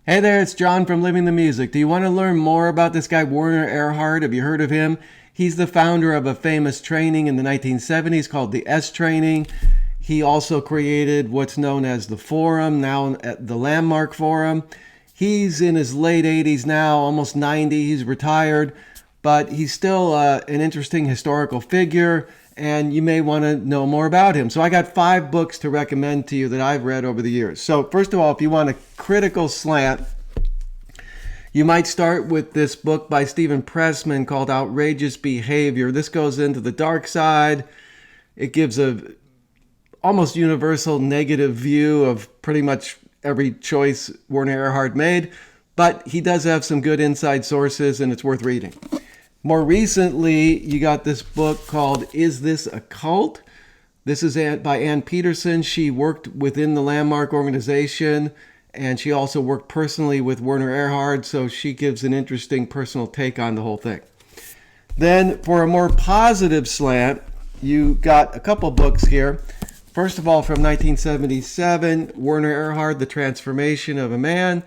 Hey there, it's John from Living the Music. Do you want to learn more about this guy, Werner Erhard? Have you heard of him? He's the founder of a famous training in the 1970s called the S training. He also created what's known as the Forum, now at the Landmark Forum. He's in his late 80s now, almost 90. He's retired, but he's still an interesting historical figure, and you may want to know more about him. So I got 5 books to recommend to you that I've read over the years. So first of all, if you want a critical slant, you might start with this book by Steven Pressman called Outrageous Behavior. This goes into the dark side. It gives a almost universal negative view of pretty much every choice Werner Erhard made, but he does have some good inside sources, and it's worth reading. More recently, you got this book called Is This a Cult? This is by Anne Peterson. She worked within the Landmark organization, and she also worked personally with Werner Erhard, so she gives an interesting personal take on the whole thing. Then, for a more positive slant, you got a couple books here. First of all, from 1977, Werner Erhard, The Transformation of a Man.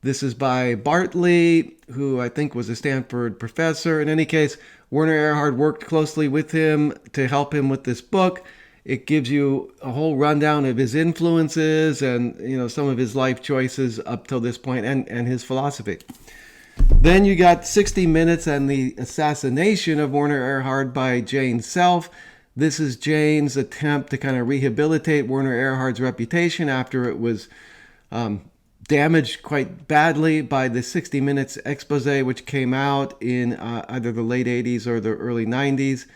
This is by Bartley, who I think was a Stanford professor. In any case, Werner Erhard worked closely with him to help him with this book. It gives you a whole rundown of his influences and some of his life choices up till this point and his philosophy. Then you got 60 Minutes and the Assassination of Werner Erhard by Jane Self. This is Jane's attempt to kind of rehabilitate Werner Erhard's reputation after it was damaged quite badly by the 60 Minutes expose, which came out in either the late 80s or the early 90s.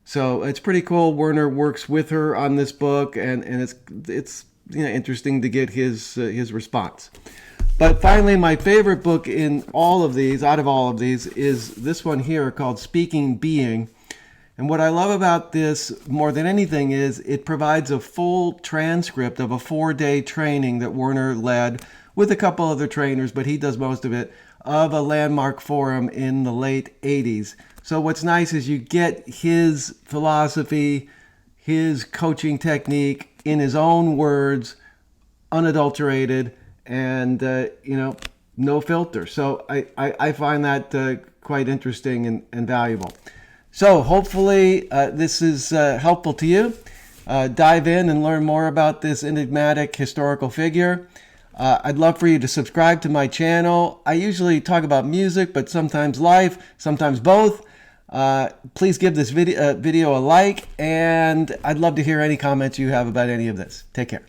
So it's pretty cool. Werner works with her on this book, and it's interesting to get his response. But finally, my favorite book out of all of these, is this one here called Speaking Being. And what I love about this more than anything is it provides a full transcript of a 4-day training that Werner led with a couple other trainers, but he does most of it, of a Landmark Forum in the late 80s. So what's nice is you get his philosophy, his coaching technique in his own words, unadulterated, and no filter. So I find that quite interesting and valuable. So hopefully this is helpful to you. Dive in and learn more about this enigmatic historical figure. I'd love for you to subscribe to my channel. I usually talk about music, but sometimes life, sometimes both. Please give this video a like, and I'd love to hear any comments you have about any of this. Take care.